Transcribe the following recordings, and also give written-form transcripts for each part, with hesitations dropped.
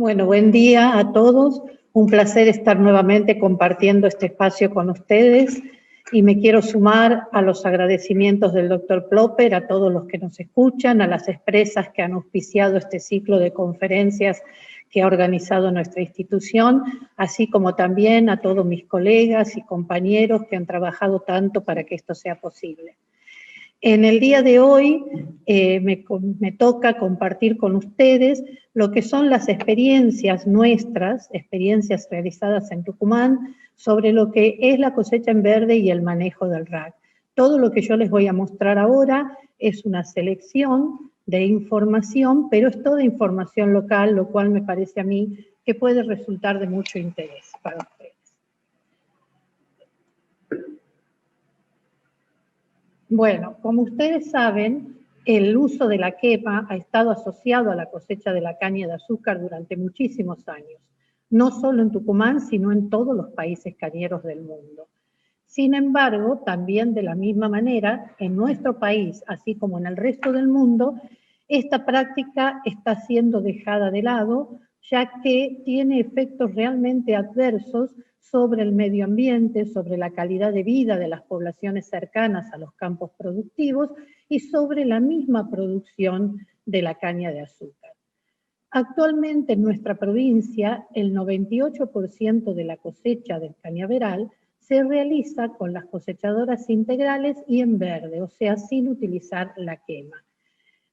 Bueno, buen día a todos. Un placer estar nuevamente compartiendo este espacio con ustedes y me quiero sumar a los agradecimientos del doctor Plopper, a todos los que nos escuchan, a las empresas que han auspiciado este ciclo de conferencias que ha organizado nuestra institución, así como también a todos mis colegas y compañeros que han trabajado tanto para que esto sea posible. En el día de hoy me toca compartir con ustedes lo que son las experiencias nuestras, experiencias realizadas en Tucumán, sobre lo que es la cosecha en verde y el manejo del RAC. Todo lo que yo les voy a mostrar ahora es una selección de información, pero es toda información local, lo cual me parece a mí que puede resultar de mucho interés para ustedes. Bueno, como ustedes saben, el uso de la quema ha estado asociado a la cosecha de la caña de azúcar durante muchísimos años, no solo en Tucumán, sino en todos los países cañeros del mundo. Sin embargo, también de la misma manera, en nuestro país, así como en el resto del mundo, esta práctica está siendo dejada de lado, ya que tiene efectos realmente adversos sobre el medio ambiente, sobre la calidad de vida de las poblaciones cercanas a los campos productivos y sobre la misma producción de la caña de azúcar. Actualmente en nuestra provincia, el 98% de la cosecha del cañaveral se realiza con las cosechadoras integrales y en verde, o sea, sin utilizar la quema,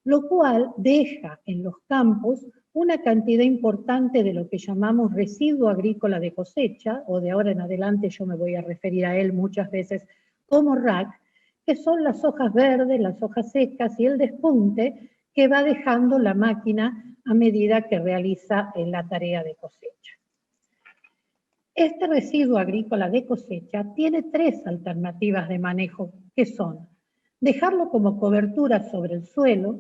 lo cual deja en los campos una cantidad importante de lo que llamamos residuo agrícola de cosecha, o de ahora en adelante yo me voy a referir a él muchas veces como RAC, que son las hojas verdes, las hojas secas y el despunte que va dejando la máquina a medida que realiza la tarea de cosecha. Este residuo agrícola de cosecha tiene tres alternativas de manejo, que son dejarlo como cobertura sobre el suelo,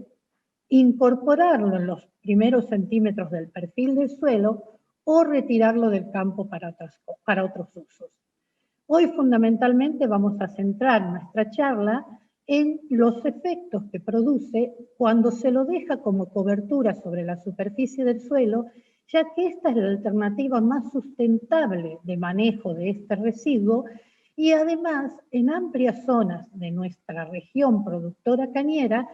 incorporarlo en los primeros centímetros del perfil del suelo o retirarlo del campo para otros usos. Hoy fundamentalmente vamos a centrar nuestra charla en los efectos que produce cuando se lo deja como cobertura sobre la superficie del suelo, ya que esta es la alternativa más sustentable de manejo de este residuo y además en amplias zonas de nuestra región productora cañera,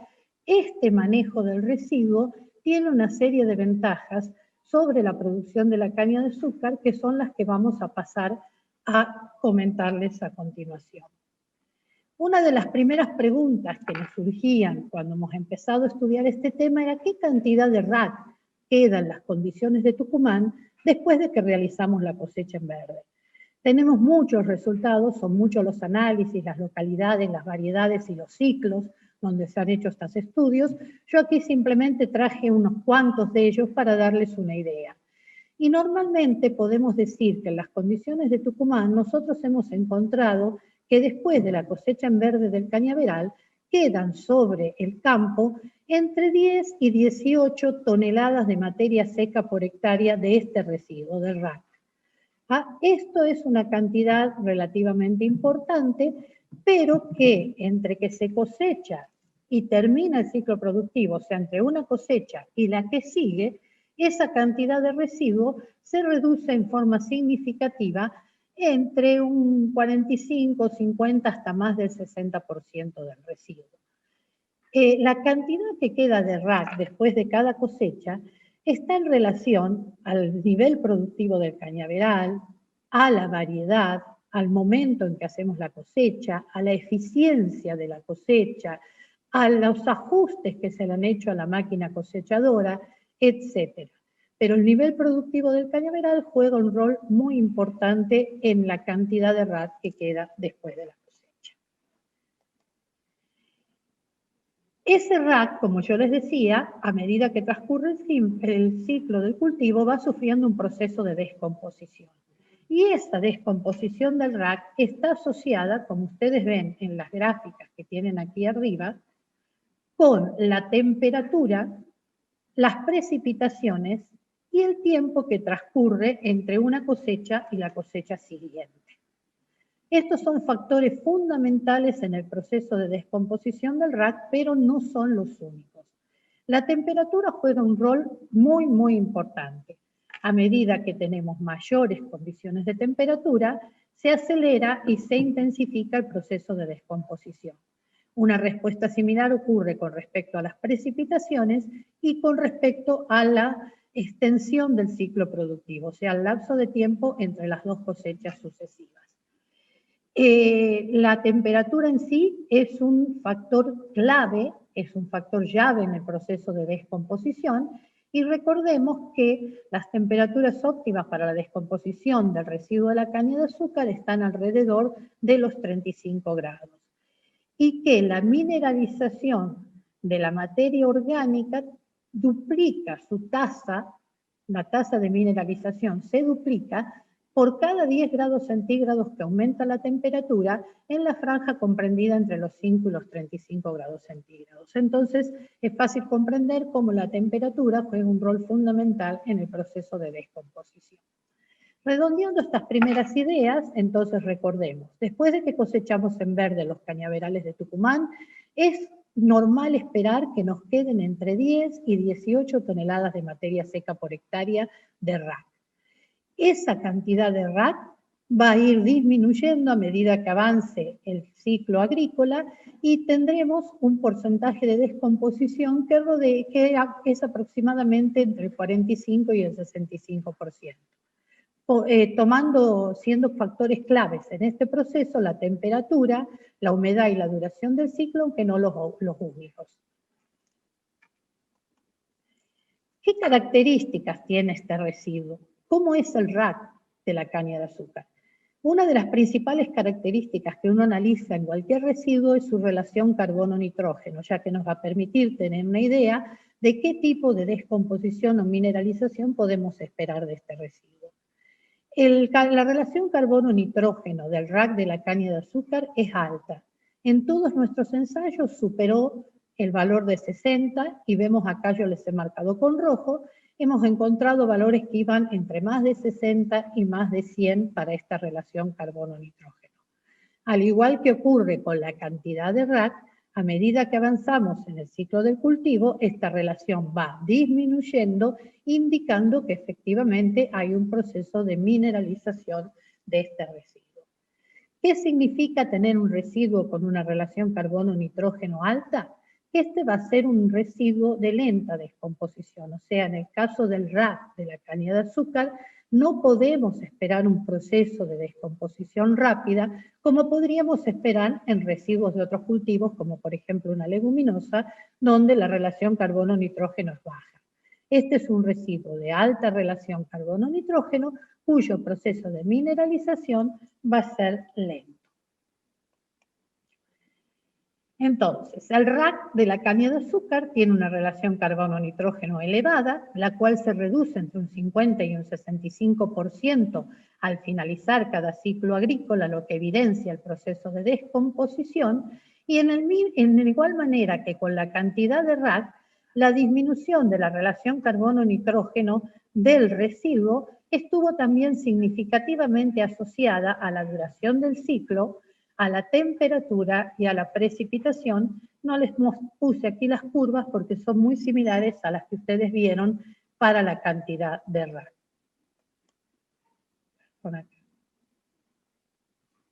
este manejo del residuo tiene una serie de ventajas sobre la producción de la caña de azúcar que son las que vamos a pasar a comentarles a continuación. Una de las primeras preguntas que nos surgían cuando hemos empezado a estudiar este tema era qué cantidad de RAC queda en las condiciones de Tucumán después de que realizamos la cosecha en verde. Tenemos muchos resultados, son muchos los análisis, las localidades, las variedades y los ciclos donde se han hecho estos estudios. Yo aquí simplemente traje unos cuantos de ellos para darles una idea. Y normalmente podemos decir que en las condiciones de Tucumán nosotros hemos encontrado que después de la cosecha en verde del cañaveral quedan sobre el campo entre 10 y 18 toneladas de materia seca por hectárea de este residuo, del RAC. Esto es una cantidad relativamente importante, pero que entre que se cosecha y termina el ciclo productivo, o sea, entre una cosecha y la que sigue, esa cantidad de residuo se reduce en forma significativa entre un 45, 50 hasta más del 60% del residuo. La cantidad que queda de RAC después de cada cosecha está en relación al nivel productivo del cañaveral, a la variedad, al momento en que hacemos la cosecha, a la eficiencia de la cosecha, a los ajustes que se le han hecho a la máquina cosechadora, etc. Pero el nivel productivo del cañaveral juega un rol muy importante en la cantidad de RAC que queda después de la cosecha. Ese RAC, como yo les decía, a medida que transcurre el ciclo del cultivo, va sufriendo un proceso de descomposición. Y esa descomposición del RAC está asociada, como ustedes ven en las gráficas que tienen aquí arriba, con la temperatura, las precipitaciones y el tiempo que transcurre entre una cosecha y la cosecha siguiente. Estos son factores fundamentales en el proceso de descomposición del RAC, pero no son los únicos. La temperatura juega un rol muy, muy importante. A medida que tenemos mayores condiciones de temperatura, se acelera y se intensifica el proceso de descomposición. Una respuesta similar ocurre con respecto a las precipitaciones y con respecto a la extensión del ciclo productivo, o sea, el lapso de tiempo entre las dos cosechas sucesivas. La temperatura en sí es un factor clave, es un factor llave en el proceso de descomposición, y recordemos que las temperaturas óptimas para la descomposición del residuo de la caña de azúcar están alrededor de los 35 grados. Y que la mineralización de la materia orgánica duplica su tasa, la tasa de mineralización se duplica por cada 10 grados centígrados que aumenta la temperatura en la franja comprendida entre los 5 y los 35 grados centígrados. Entonces, es fácil comprender cómo la temperatura juega un rol fundamental en el proceso de descomposición. Redondeando estas primeras ideas, entonces recordemos, después de que cosechamos en verde los cañaverales de Tucumán, es normal esperar que nos queden entre 10 y 18 toneladas de materia seca por hectárea de RAC. Esa cantidad de RAC va a ir disminuyendo a medida que avance el ciclo agrícola y tendremos un porcentaje de descomposición que es aproximadamente entre el 45 y el 65%. Siendo factores claves en este proceso la temperatura, la humedad y la duración del ciclo, aunque no los únicos. ¿Qué características tiene este residuo? ¿Cómo es el RAC de la caña de azúcar? Una de las principales características que uno analiza en cualquier residuo es su relación carbono-nitrógeno, ya que nos va a permitir tener una idea de qué tipo de descomposición o mineralización podemos esperar de este residuo. La relación carbono-nitrógeno del RAC de la caña de azúcar es alta. En todos nuestros ensayos superó el valor de 60 y vemos acá, yo les he marcado con rojo, hemos encontrado valores que iban entre más de 60 y más de 100 para esta relación carbono-nitrógeno. Al igual que ocurre con la cantidad de RAC, a medida que avanzamos en el ciclo del cultivo, esta relación va disminuyendo, indicando que efectivamente hay un proceso de mineralización de este residuo. ¿Qué significa tener un residuo con una relación carbono-nitrógeno alta? Este va a ser un residuo de lenta descomposición, o sea, en el caso del RAC de la caña de azúcar, no podemos esperar un proceso de descomposición rápida como podríamos esperar en residuos de otros cultivos, como por ejemplo una leguminosa, donde la relación carbono-nitrógeno es baja. Este es un residuo de alta relación carbono-nitrógeno cuyo proceso de mineralización va a ser lento. Entonces, el RAC de la caña de azúcar tiene una relación carbono-nitrógeno elevada, la cual se reduce entre un 50 y un 65% al finalizar cada ciclo agrícola, lo que evidencia el proceso de descomposición, y en igual manera que con la cantidad de RAC, la disminución de la relación carbono-nitrógeno del residuo estuvo también significativamente asociada a la duración del ciclo, a la temperatura y a la precipitación. No les puse aquí las curvas porque son muy similares a las que ustedes vieron para la cantidad de RAC.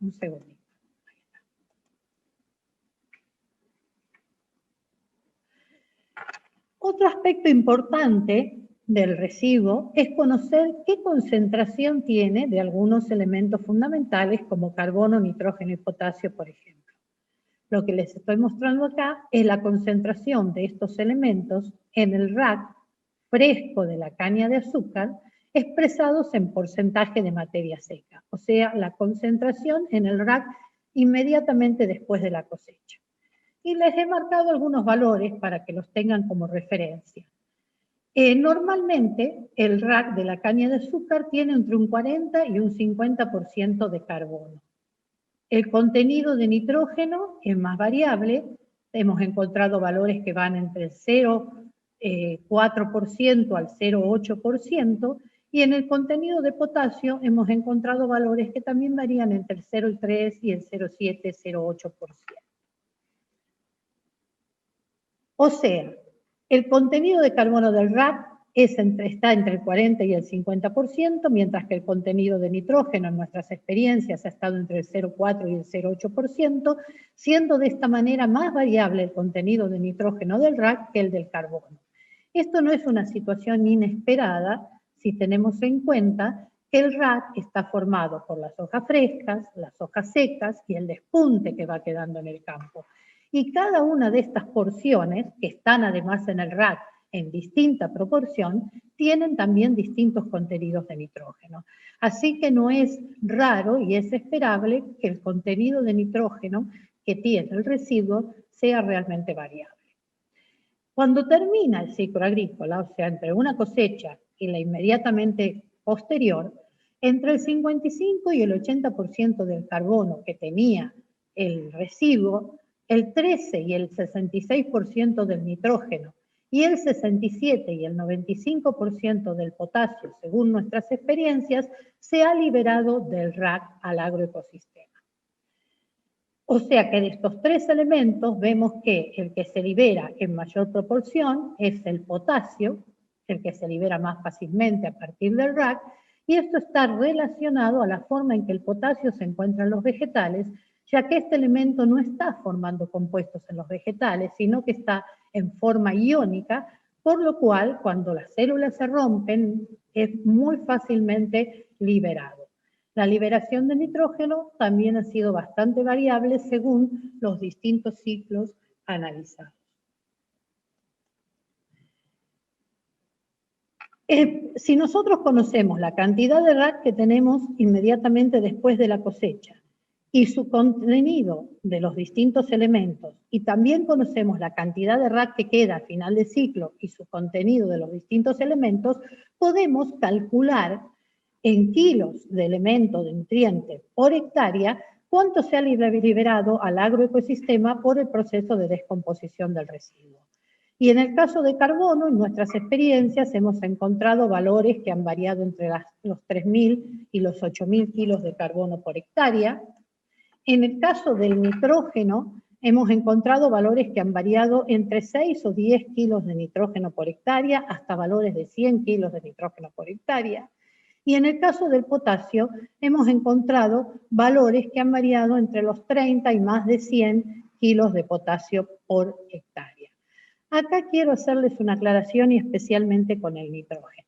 Un segundito. Otro aspecto importante del residuo es conocer qué concentración tiene de algunos elementos fundamentales como carbono, nitrógeno y potasio, por ejemplo. Lo que les estoy mostrando acá es la concentración de estos elementos en el RAC fresco de la caña de azúcar expresados en porcentaje de materia seca, o sea, la concentración en el RAC inmediatamente después de la cosecha. Y les he marcado algunos valores para que los tengan como referencia. Normalmente el RAC de la caña de azúcar tiene entre un 40 y un 50% de carbono. El contenido de nitrógeno es más variable, hemos encontrado valores que van entre el 0,4% al 0,8%, y en el contenido de potasio hemos encontrado valores que también varían entre el 0,3 y el 0,7, 0,8%. O sea, el contenido de carbono del RAC está entre el 40 y el 50%, mientras que el contenido de nitrógeno en nuestras experiencias ha estado entre el 0,4 y el 0,8%, siendo de esta manera más variable el contenido de nitrógeno del RAC que el del carbono. Esto no es una situación inesperada si tenemos en cuenta que el RAC está formado por las hojas frescas, las hojas secas y el despunte que va quedando en el campo. Y cada una de estas porciones, que están además en el RAC en distinta proporción, tienen también distintos contenidos de nitrógeno. Así que no es raro y es esperable que el contenido de nitrógeno que tiene el residuo sea realmente variable. Cuando termina el ciclo agrícola, o sea, entre una cosecha y la inmediatamente posterior, entre el 55 y el 80% del carbono que tenía el residuo, el 13 y el 66% del nitrógeno y el 67 y el 95% del potasio, según nuestras experiencias, se ha liberado del RAC al agroecosistema. O sea que de estos tres elementos vemos que el que se libera en mayor proporción es el potasio, el que se libera más fácilmente a partir del RAC, y esto está relacionado a la forma en que el potasio se encuentra en los vegetales, ya que este elemento no está formando compuestos en los vegetales, sino que está en forma iónica, por lo cual cuando las células se rompen es muy fácilmente liberado. La liberación de nitrógeno también ha sido bastante variable según los distintos ciclos analizados. Si nosotros conocemos la cantidad de RAC que tenemos inmediatamente después de la cosecha y su contenido de los distintos elementos, y también conocemos la cantidad de RAC que queda al final del ciclo y su contenido de los distintos elementos, podemos calcular en kilos de elemento de nutriente por hectárea cuánto se ha liberado al agroecosistema por el proceso de descomposición del residuo. Y en el caso de carbono, en nuestras experiencias hemos encontrado valores que han variado entre los 3.000 y los 8.000 kilos de carbono por hectárea. En el caso del nitrógeno, hemos encontrado valores que han variado entre 6 o 10 kilos de nitrógeno por hectárea hasta valores de 100 kilos de nitrógeno por hectárea. Y en el caso del potasio, hemos encontrado valores que han variado entre los 30 y más de 100 kilos de potasio por hectárea. Acá quiero hacerles una aclaración y especialmente con el nitrógeno.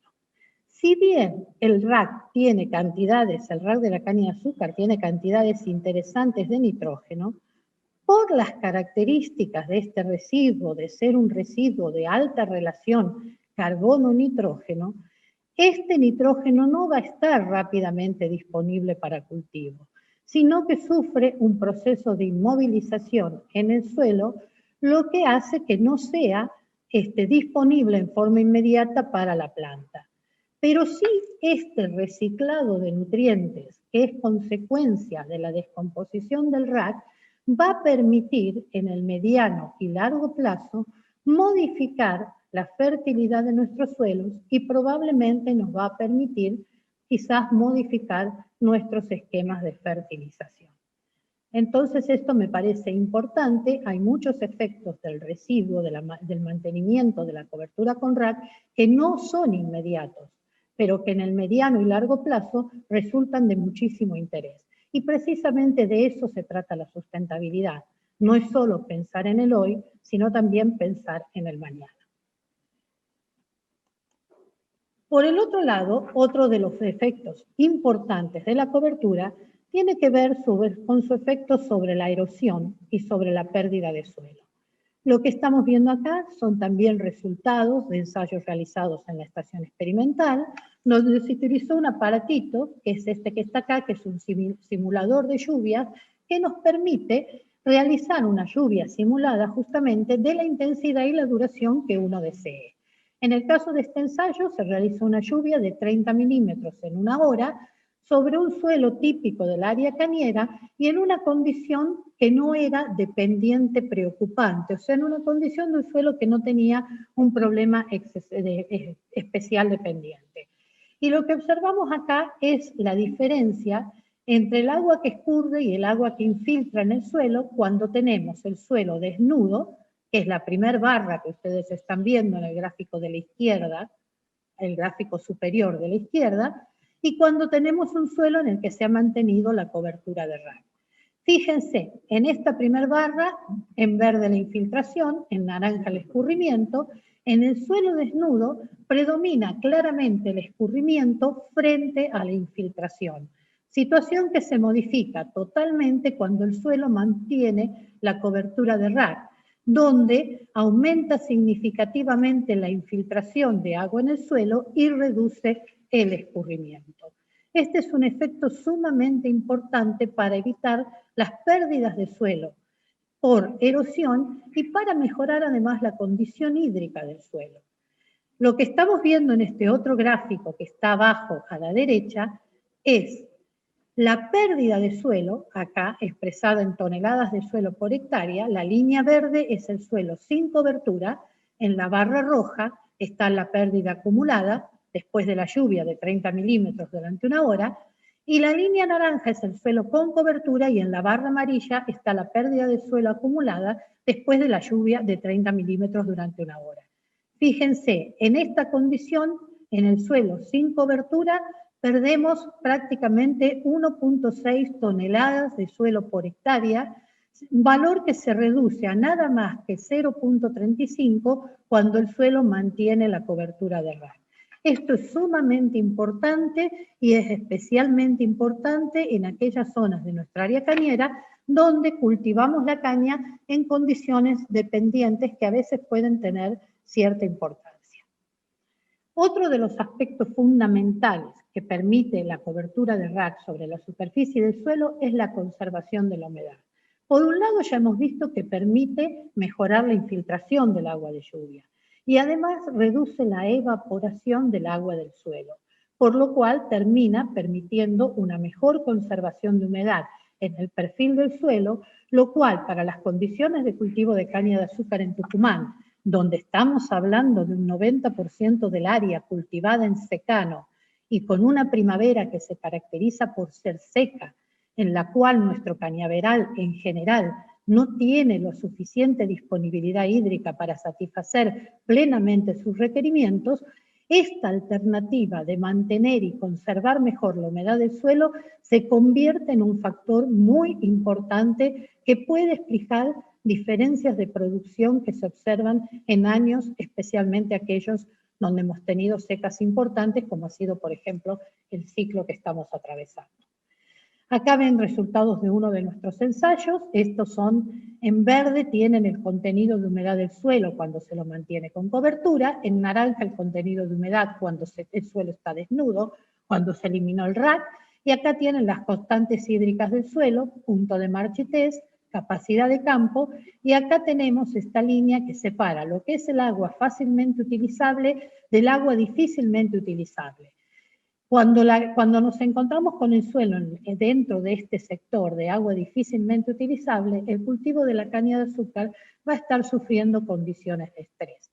Si bien el RAC tiene cantidades, el RAC de la caña de azúcar tiene cantidades interesantes de nitrógeno, por las características de este residuo, de ser un residuo de alta relación carbono-nitrógeno, este nitrógeno no va a estar rápidamente disponible para cultivo, sino que sufre un proceso de inmovilización en el suelo, lo que hace que no sea disponible en forma inmediata para la planta. Pero sí este reciclado de nutrientes, que es consecuencia de la descomposición del RAC, va a permitir en el mediano y largo plazo modificar la fertilidad de nuestros suelos y probablemente nos va a permitir quizás modificar nuestros esquemas de fertilización. Entonces esto me parece importante, hay muchos efectos del residuo, del mantenimiento de la cobertura con RAC que no son inmediatos, pero que en el mediano y largo plazo resultan de muchísimo interés. Y precisamente de eso se trata la sustentabilidad. No es solo pensar en el hoy, sino también pensar en el mañana. Por el otro lado, otro de los efectos importantes de la cobertura tiene que ver con su efecto sobre la erosión y sobre la pérdida de suelo. Lo que estamos viendo acá son también resultados de ensayos realizados en la estación experimental, donde se utilizó un aparatito, que es este que está acá, que es un simulador de lluvias, que nos permite realizar una lluvia simulada justamente de la intensidad y la duración que uno desee. En el caso de este ensayo se realizó una lluvia de 30 milímetros en una hora sobre un suelo típico del área cañera y en una condición que no era de pendiente preocupante, o sea, en una condición de un suelo que no tenía un problema especial de pendiente. Y lo que observamos acá es la diferencia entre el agua que escurre y el agua que infiltra en el suelo cuando tenemos el suelo desnudo, que es la primera barra que ustedes están viendo en el gráfico de la izquierda, el gráfico superior de la izquierda, y cuando tenemos un suelo en el que se ha mantenido la cobertura de RAC. Fíjense, en esta primera barra, en verde la infiltración, en naranja el escurrimiento, en el suelo desnudo predomina claramente el escurrimiento frente a la infiltración, situación que se modifica totalmente cuando el suelo mantiene la cobertura de RAC, donde aumenta significativamente la infiltración de agua en el suelo y reduce el escurrimiento. Este es un efecto sumamente importante para evitar las pérdidas de suelo por erosión y para mejorar además la condición hídrica del suelo. Lo que estamos viendo en este otro gráfico que está abajo a la derecha es la pérdida de suelo, acá expresada en toneladas de suelo por hectárea. La línea verde es el suelo sin cobertura, en la barra roja está la pérdida acumulada después de la lluvia de 30 milímetros durante una hora, y la línea naranja es el suelo con cobertura y en la barra amarilla está la pérdida de suelo acumulada después de la lluvia de 30 milímetros durante una hora. Fíjense, en esta condición, en el suelo sin cobertura, perdemos prácticamente 1.6 toneladas de suelo por hectárea, un valor que se reduce a nada más que 0.35 cuando el suelo mantiene la cobertura de RAC. Esto es sumamente importante y es especialmente importante en aquellas zonas de nuestra área cañera donde cultivamos la caña en condiciones dependientes que a veces pueden tener cierta importancia. Otro de los aspectos fundamentales que permite la cobertura de RAC sobre la superficie del suelo es la conservación de la humedad. Por un lado, ya hemos visto que permite mejorar la infiltración del agua de lluvia y además reduce la evaporación del agua del suelo, por lo cual termina permitiendo una mejor conservación de humedad en el perfil del suelo, lo cual para las condiciones de cultivo de caña de azúcar en Tucumán, donde estamos hablando de un 90% del área cultivada en secano y con una primavera que se caracteriza por ser seca, en la cual nuestro cañaveral en general no tiene lo suficiente disponibilidad hídrica para satisfacer plenamente sus requerimientos, esta alternativa de mantener y conservar mejor la humedad del suelo se convierte en un factor muy importante que puede explicar diferencias de producción que se observan en años, especialmente aquellos donde hemos tenido secas importantes, como ha sido, por ejemplo, el ciclo que estamos atravesando. Acá ven resultados de uno de nuestros ensayos. Estos son, en verde tienen el contenido de humedad del suelo cuando se lo mantiene con cobertura, en naranja el contenido de humedad cuando el suelo está desnudo, cuando se eliminó el RAC, y acá tienen las constantes hídricas del suelo, punto de Marchitez, capacidad de campo, y acá tenemos esta línea que separa lo que es el agua fácilmente utilizable del agua difícilmente utilizable. Cuando nos encontramos con el suelo dentro de este sector de agua difícilmente utilizable, el cultivo de la caña de azúcar va a estar sufriendo condiciones de estrés.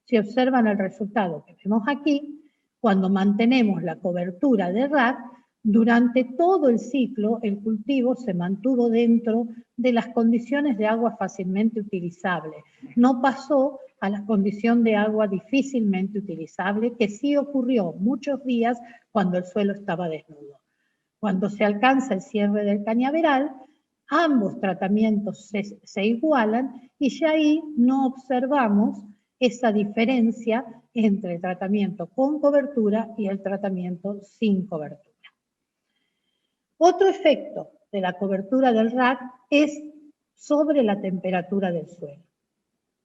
Si observan el resultado que vemos aquí, cuando mantenemos la cobertura de RAC, durante todo el ciclo el cultivo se mantuvo dentro de las condiciones de agua fácilmente utilizable. No pasó a la condición de agua difícilmente utilizable, que sí ocurrió muchos días cuando el suelo estaba desnudo. Cuando se alcanza el cierre del cañaveral, ambos tratamientos se igualan y ya ahí no observamos esa diferencia entre el tratamiento con cobertura y el tratamiento sin cobertura. Otro efecto de la cobertura del RAC es sobre la temperatura del suelo.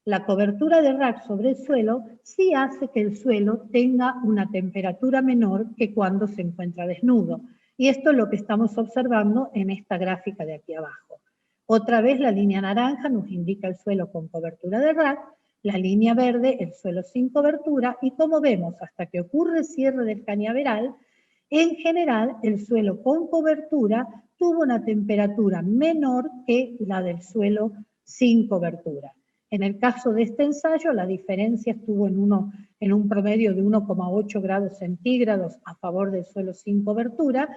La cobertura de RAC sobre el suelo sí hace que el suelo tenga una temperatura menor que cuando se encuentra desnudo. Y esto es lo que estamos observando en esta gráfica de aquí abajo. Otra vez la línea naranja nos indica el suelo con cobertura de RAC, la línea verde el suelo sin cobertura, y como vemos, hasta que ocurre el cierre del cañaveral, en general el suelo con cobertura tuvo una temperatura menor que la del suelo sin cobertura. En el caso de este ensayo, la diferencia estuvo en un promedio de 1,8 grados centígrados a favor del suelo sin cobertura,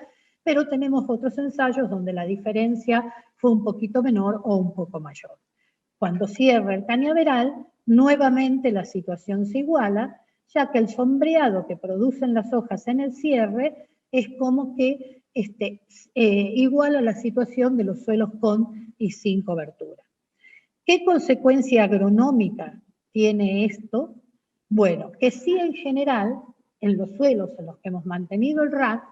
pero tenemos otros ensayos donde la diferencia fue un poquito menor o un poco mayor. Cuando cierra el cañaveral, nuevamente la situación se iguala, ya que el sombreado que producen las hojas en el cierre es como que igual a la situación de los suelos con y sin cobertura. ¿Qué consecuencia agronómica tiene esto? Bueno, que sí en general, en los suelos en los que hemos mantenido el RAC,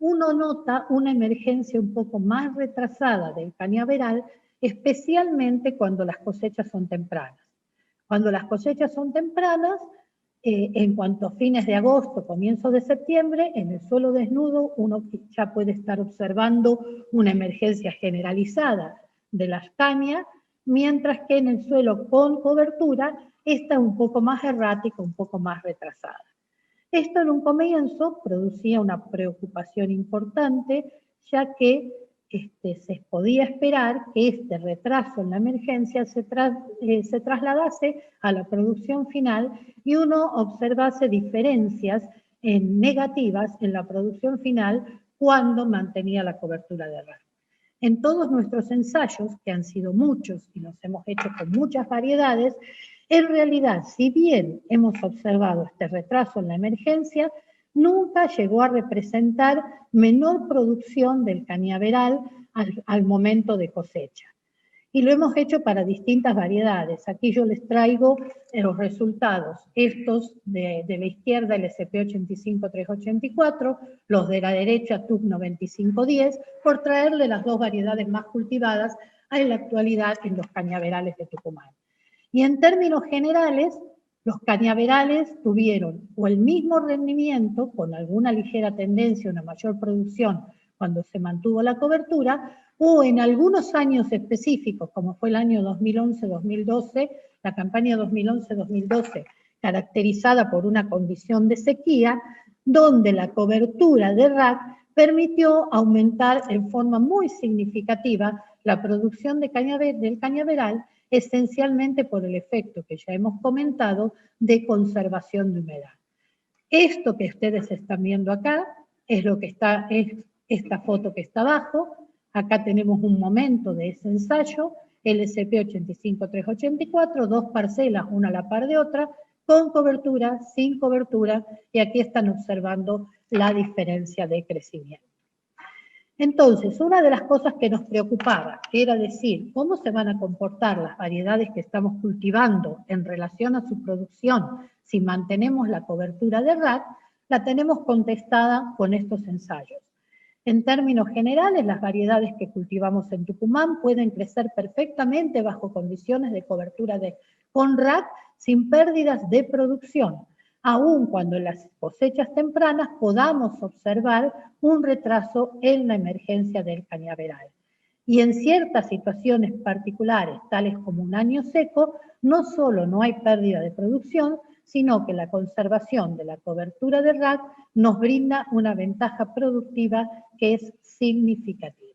uno nota una emergencia un poco más retrasada del cañaveral, especialmente cuando las cosechas son tempranas. Cuando las cosechas son tempranas, en cuanto a fines de agosto, comienzo de septiembre, en el suelo desnudo uno ya puede estar observando una emergencia generalizada de las cañas, mientras que en el suelo con cobertura está un poco más errática, un poco más retrasada. Esto en un comienzo producía una preocupación importante, ya que se podía esperar que este retraso en la emergencia se trasladase a la producción final y uno observase diferencias negativas en la producción final cuando mantenía la cobertura de RAC. En todos nuestros ensayos, que han sido muchos y los hemos hecho con muchas variedades, en realidad, si bien hemos observado este retraso en la emergencia, nunca llegó a representar menor producción del cañaveral al momento de cosecha. Y lo hemos hecho para distintas variedades. Aquí yo les traigo los resultados. Estos de la izquierda, el SP85384, los de la derecha, TUC 9510, por traerle las dos variedades más cultivadas en la actualidad en los cañaverales de Tucumán. Y en términos generales, los cañaverales tuvieron o el mismo rendimiento, con alguna ligera tendencia a una mayor producción cuando se mantuvo la cobertura, o en algunos años específicos, como fue el año 2011-2012, la campaña 2011-2012, caracterizada por una condición de sequía, donde la cobertura de RAC permitió aumentar en forma muy significativa la producción del cañaveral, esencialmente por el efecto que ya hemos comentado de conservación de humedad. Esto que ustedes están viendo acá es lo que está, es esta foto que está abajo. Acá tenemos un momento de ese ensayo, LSP85384, dos parcelas, una a la par de otra, con cobertura, sin cobertura, y aquí están observando la diferencia de crecimiento. Entonces, una de las cosas que nos preocupaba era decir cómo se van a comportar las variedades que estamos cultivando en relación a su producción si mantenemos la cobertura de RAC, la tenemos contestada con estos ensayos. En términos generales, las variedades que cultivamos en Tucumán pueden crecer perfectamente bajo condiciones de cobertura con RAC sin pérdidas de producción, aun cuando en las cosechas tempranas podamos observar un retraso en la emergencia del cañaveral. Y en ciertas situaciones particulares, tales como un año seco, no solo no hay pérdida de producción, sino que la conservación de la cobertura de RAC nos brinda una ventaja productiva que es significativa.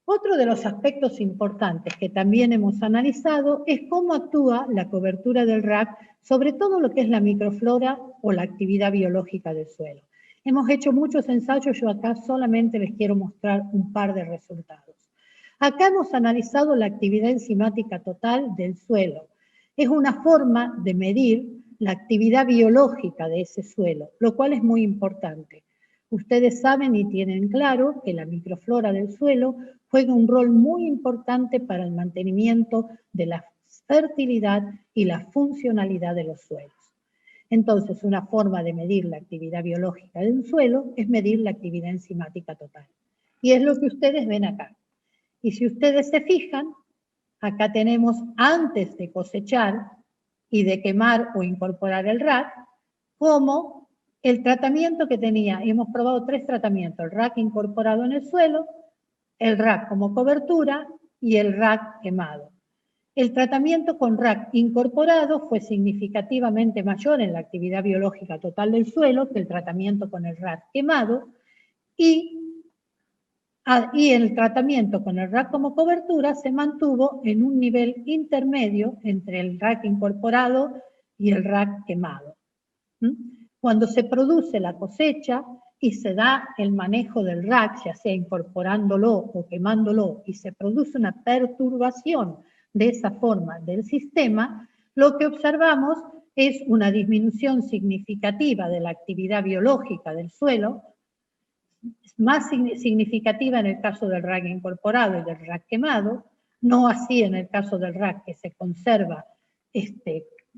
Otro de los aspectos importantes que también hemos analizado es cómo actúa la cobertura del RAC sobre todo lo que es la microflora o la actividad biológica del suelo. Hemos hecho muchos ensayos, yo acá solamente les quiero mostrar un par de resultados. Acá hemos analizado la actividad enzimática total del suelo. Es una forma de medir la actividad biológica de ese suelo, lo cual es muy importante. Ustedes saben y tienen claro que la microflora del suelo juega un rol muy importante para el mantenimiento de la fertilidad y la funcionalidad de los suelos. Entonces, una forma de medir la actividad biológica de un suelo es medir la actividad enzimática total. Y es lo que ustedes ven acá. Y si ustedes se fijan, acá tenemos antes de cosechar y de quemar o incorporar el RAC, como el tratamiento que tenía. Hemos probado 3 tratamientos, el RAC incorporado en el suelo, el RAC como cobertura y el RAC quemado. El tratamiento con RAC incorporado fue significativamente mayor en la actividad biológica total del suelo que el tratamiento con el RAC quemado y el tratamiento con el RAC como cobertura se mantuvo en un nivel intermedio entre el RAC incorporado y el RAC quemado. Cuando se produce la cosecha y se da el manejo del RAC, ya sea incorporándolo o quemándolo, y se produce una perturbación de esa forma del sistema, lo que observamos es una disminución significativa de la actividad biológica del suelo, más significativa en el caso del RAC incorporado y del RAC quemado, no así en el caso del RAC que se conserva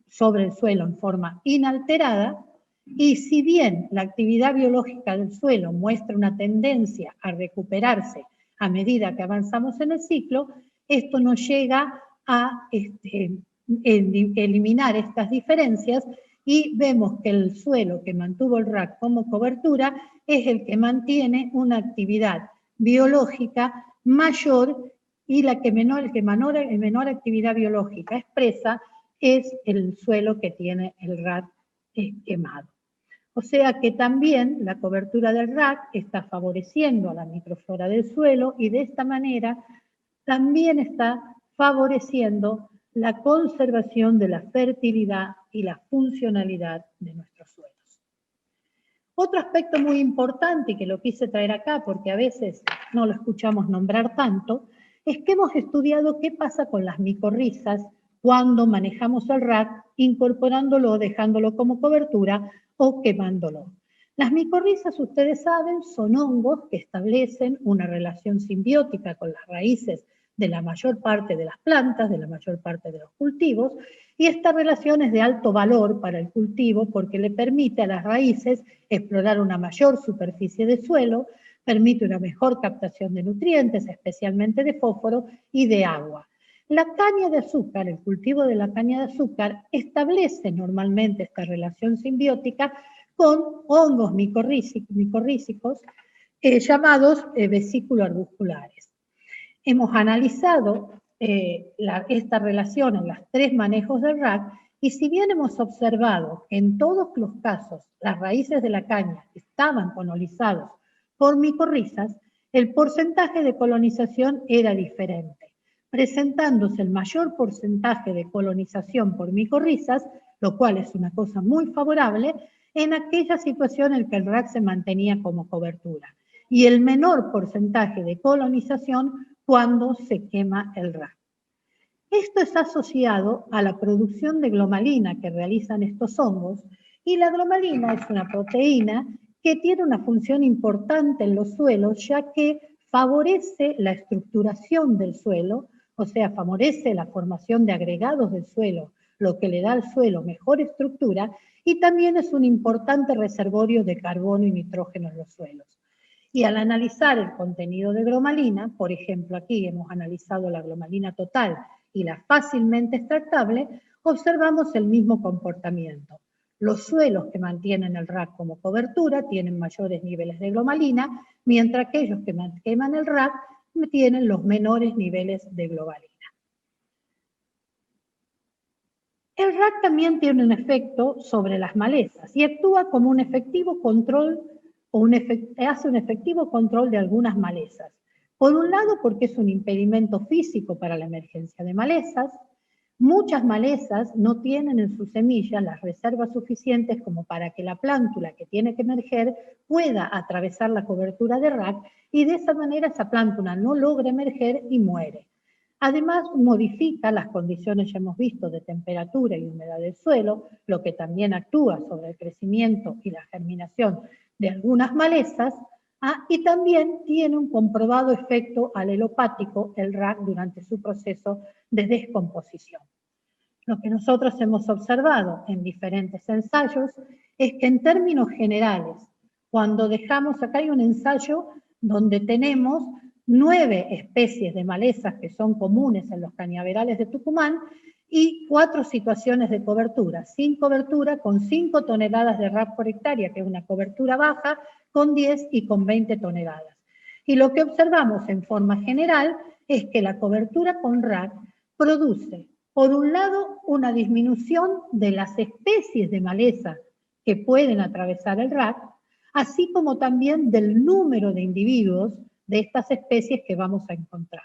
sobre el suelo en forma inalterada, y si bien la actividad biológica del suelo muestra una tendencia a recuperarse a medida que avanzamos en el ciclo, esto no llega a eliminar estas diferencias y vemos que el suelo que mantuvo el RAC como cobertura es el que mantiene una actividad biológica mayor y la que menor actividad biológica expresa es el suelo que tiene el RAC quemado. O sea que también la cobertura del RAC está favoreciendo a la microflora del suelo y de esta manera también está favoreciendo la conservación de la fertilidad y la funcionalidad de nuestros suelos. Otro aspecto muy importante y que lo quise traer acá porque a veces no lo escuchamos nombrar tanto, es que hemos estudiado qué pasa con las micorrizas cuando manejamos el RAC, incorporándolo o dejándolo como cobertura o quemándolo. Las micorrizas, ustedes saben, son hongos que establecen una relación simbiótica con las raíces de la mayor parte de las plantas, de la mayor parte de los cultivos, y esta relación es de alto valor para el cultivo porque le permite a las raíces explorar una mayor superficie de suelo, permite una mejor captación de nutrientes, especialmente de fósforo y de agua. La caña de azúcar, el cultivo de la caña de azúcar, establece normalmente esta relación simbiótica con hongos micorrízicos llamados vesículo-arbusculares. Hemos analizado esta relación en los 3 manejos del RAC y si bien hemos observado que en todos los casos las raíces de la caña estaban colonizados por micorrizas, el porcentaje de colonización era diferente, presentándose el mayor porcentaje de colonización por micorrizas, lo cual es una cosa muy favorable, en aquella situación en que el RAC se mantenía como cobertura, y el menor porcentaje de colonización cuando se quema el RAC. Esto es asociado a la producción de glomalina que realizan estos hongos, y la glomalina es una proteína que tiene una función importante en los suelos, ya que favorece la estructuración del suelo, o sea, favorece la formación de agregados del suelo, lo que le da al suelo mejor estructura, y también es un importante reservorio de carbono y nitrógeno en los suelos. Y al analizar el contenido de glomalina, por ejemplo aquí hemos analizado la glomalina total y la fácilmente extractable, observamos el mismo comportamiento. Los suelos que mantienen el RAC como cobertura tienen mayores niveles de glomalina, mientras que aquellos que queman el RAC tienen los menores niveles de glomalina. El RAC también tiene un efecto sobre las malezas y actúa como un efectivo control hace un efectivo control de algunas malezas. Por un lado, porque es un impedimento físico para la emergencia de malezas. Muchas malezas no tienen en sus semillas las reservas suficientes como para que la plántula que tiene que emerger pueda atravesar la cobertura de RAC y de esa manera esa plántula no logra emerger y muere. Además, modifica las condiciones, ya hemos visto, de temperatura y humedad del suelo, lo que también actúa sobre el crecimiento y la germinación de algunas malezas, y también tiene un comprobado efecto alelopático, el RAC, durante su proceso de descomposición. Lo que nosotros hemos observado en diferentes ensayos es que en términos generales, cuando dejamos, acá hay un ensayo donde tenemos 9 especies de malezas que son comunes en los cañaverales de Tucumán y 4 situaciones de cobertura, sin cobertura, con 5 toneladas de RAC por hectárea, que es una cobertura baja, con 10 y con 20 toneladas. Y lo que observamos en forma general es que la cobertura con RAC produce, por un lado, una disminución de las especies de maleza que pueden atravesar el RAC, así como también del número de individuos de estas especies que vamos a encontrar.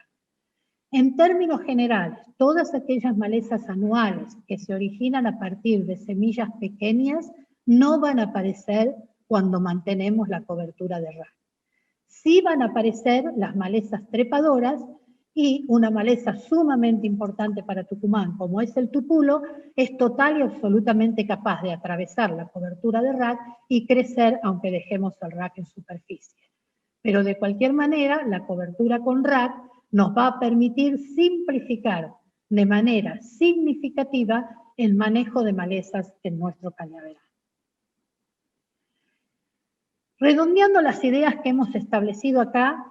En términos generales, todas aquellas malezas anuales que se originan a partir de semillas pequeñas no van a aparecer cuando mantenemos la cobertura de RAC. Sí van a aparecer las malezas trepadoras y una maleza sumamente importante para Tucumán, como es el tupulo, es total y absolutamente capaz de atravesar la cobertura de rack y crecer aunque dejemos el rack en superficie. Pero de cualquier manera, la cobertura con rack nos va a permitir simplificar de manera significativa el manejo de malezas en nuestro cañaveral. Redondeando las ideas que hemos establecido acá,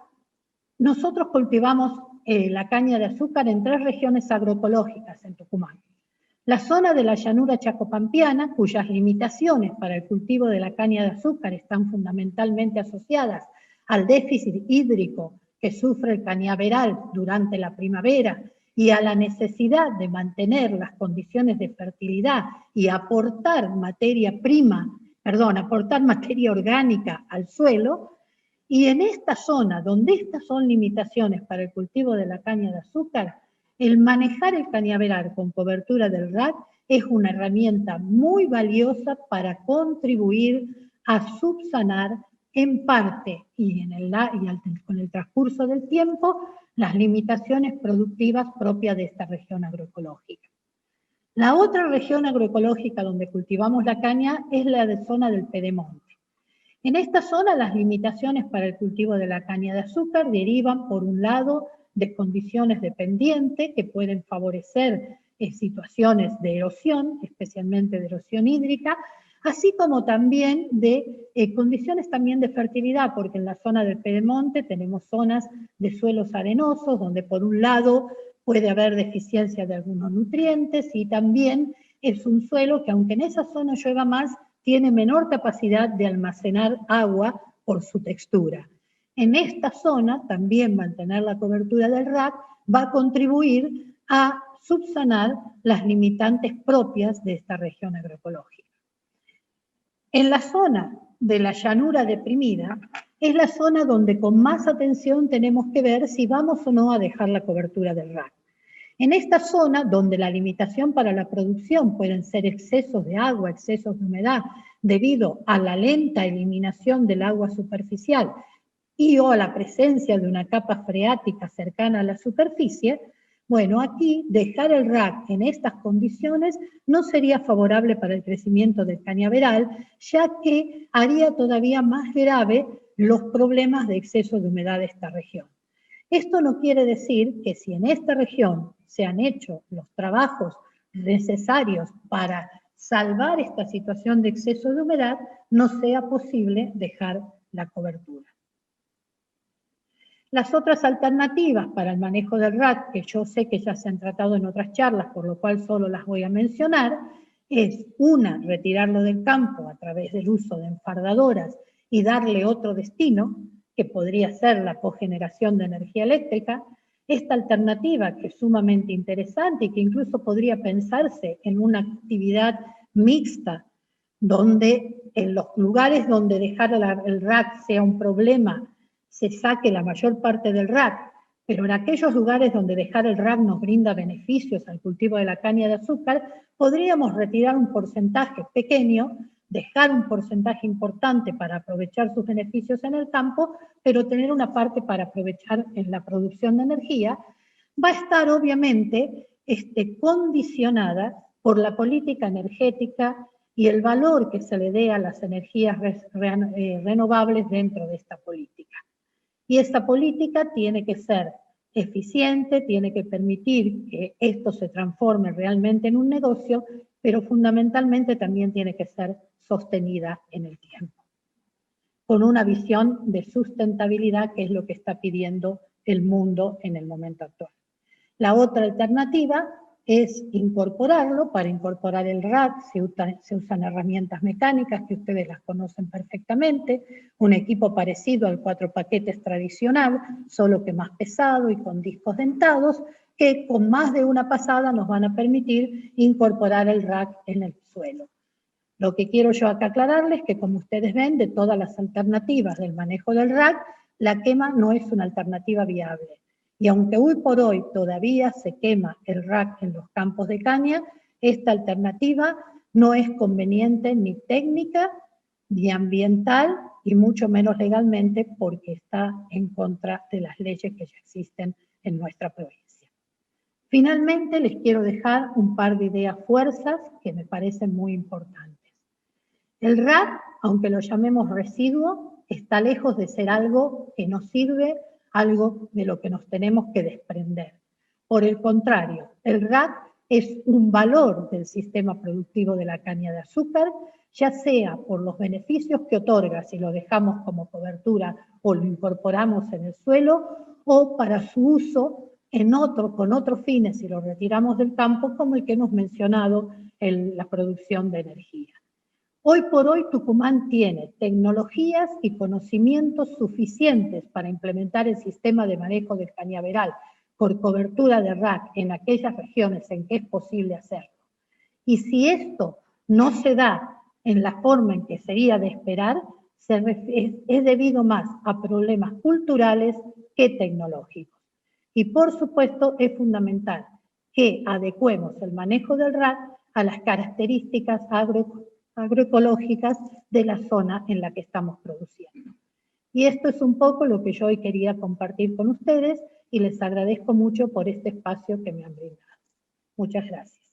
nosotros cultivamos la caña de azúcar en 3 regiones agroecológicas en Tucumán. La zona de la llanura chacopampiana, cuyas limitaciones para el cultivo de la caña de azúcar están fundamentalmente asociadas al déficit hídrico que sufre el cañaveral durante la primavera y a la necesidad de mantener las condiciones de fertilidad y aportar materia orgánica al suelo. Y en esta zona, donde estas son limitaciones para el cultivo de la caña de azúcar, el manejar el cañaveral con cobertura del rack es una herramienta muy valiosa para contribuir a subsanar en parte con el transcurso del tiempo las limitaciones productivas propias de esta región agroecológica. La otra región agroecológica donde cultivamos la caña es la zona del Pedemonte. En esta zona las limitaciones para el cultivo de la caña de azúcar derivan, por un lado, de condiciones de pendiente que pueden favorecer situaciones de erosión, especialmente de erosión hídrica, así como también de condiciones también de fertilidad, porque en la zona del Pedemonte tenemos zonas de suelos arenosos, donde por un lado puede haber deficiencia de algunos nutrientes y también es un suelo que aunque en esa zona llueva más, tiene menor capacidad de almacenar agua por su textura. En esta zona también mantener la cobertura del rack va a contribuir a subsanar las limitantes propias de esta región agroecológica. En la zona de la llanura deprimida es la zona donde con más atención tenemos que ver si vamos o no a dejar la cobertura del rack. En esta zona, donde la limitación para la producción pueden ser excesos de agua, excesos de humedad, debido a la lenta eliminación del agua superficial y o a la presencia de una capa freática cercana a la superficie, bueno, aquí dejar el rack en estas condiciones no sería favorable para el crecimiento del cañaveral, ya que haría todavía más grave los problemas de exceso de humedad de esta región. Esto no quiere decir que si en esta región se han hecho los trabajos necesarios para salvar esta situación de exceso de humedad, no sea posible dejar la cobertura. Las otras alternativas para el manejo del rack, que yo sé que ya se han tratado en otras charlas, por lo cual solo las voy a mencionar, es una, retirarlo del campo a través del uso de enfardadoras y darle otro destino, que podría ser la cogeneración de energía eléctrica. Esta alternativa, que es sumamente interesante y que incluso podría pensarse en una actividad mixta, donde en los lugares donde dejar el rack sea un problema, se saque la mayor parte del rack, pero en aquellos lugares donde dejar el rack nos brinda beneficios al cultivo de la caña de azúcar, podríamos retirar un porcentaje pequeño, dejar un porcentaje importante para aprovechar sus beneficios en el campo, pero tener una parte para aprovechar en la producción de energía, va a estar obviamente condicionada por la política energética y el valor que se le dé a las energías renovables dentro de esta política. Y esta política tiene que ser eficiente, tiene que permitir que esto se transforme realmente en un negocio, pero fundamentalmente también tiene que ser sostenida en el tiempo, con una visión de sustentabilidad, que es lo que está pidiendo el mundo en el momento actual. La otra alternativa es incorporarlo. Para incorporar el rack se usan herramientas mecánicas que ustedes las conocen perfectamente, un equipo parecido al 4 paquetes tradicional, solo que más pesado y con discos dentados, que con más de una pasada nos van a permitir incorporar el rack en el suelo. Lo que quiero yo acá aclararles es que, como ustedes ven, de todas las alternativas del manejo del rack, la quema no es una alternativa viable. Y aunque hoy por hoy todavía se quema el rack en los campos de caña, esta alternativa no es conveniente ni técnica, ni ambiental, y mucho menos legalmente, porque está en contra de las leyes que ya existen en nuestra provincia. Finalmente, les quiero dejar un par de ideas fuerzas que me parecen muy importantes. El RAC, aunque lo llamemos residuo, está lejos de ser algo que nos sirve, algo de lo que nos tenemos que desprender. Por el contrario, el RAC es un valor del sistema productivo de la caña de azúcar, ya sea por los beneficios que otorga si lo dejamos como cobertura o lo incorporamos en el suelo, o para su uso con otros fines si lo retiramos del campo, como el que hemos mencionado en la producción de energía. Hoy por hoy Tucumán tiene tecnologías y conocimientos suficientes para implementar el sistema de manejo del cañaveral por cobertura de RAC en aquellas regiones en que es posible hacerlo. Y si esto no se da en la forma en que sería de esperar, es debido más a problemas culturales que tecnológicos. Y por supuesto es fundamental que adecuemos el manejo del RAC a las características agroecológicas de la zona en la que estamos produciendo. Y esto es un poco lo que yo hoy quería compartir con ustedes y les agradezco mucho por este espacio que me han brindado. Muchas gracias.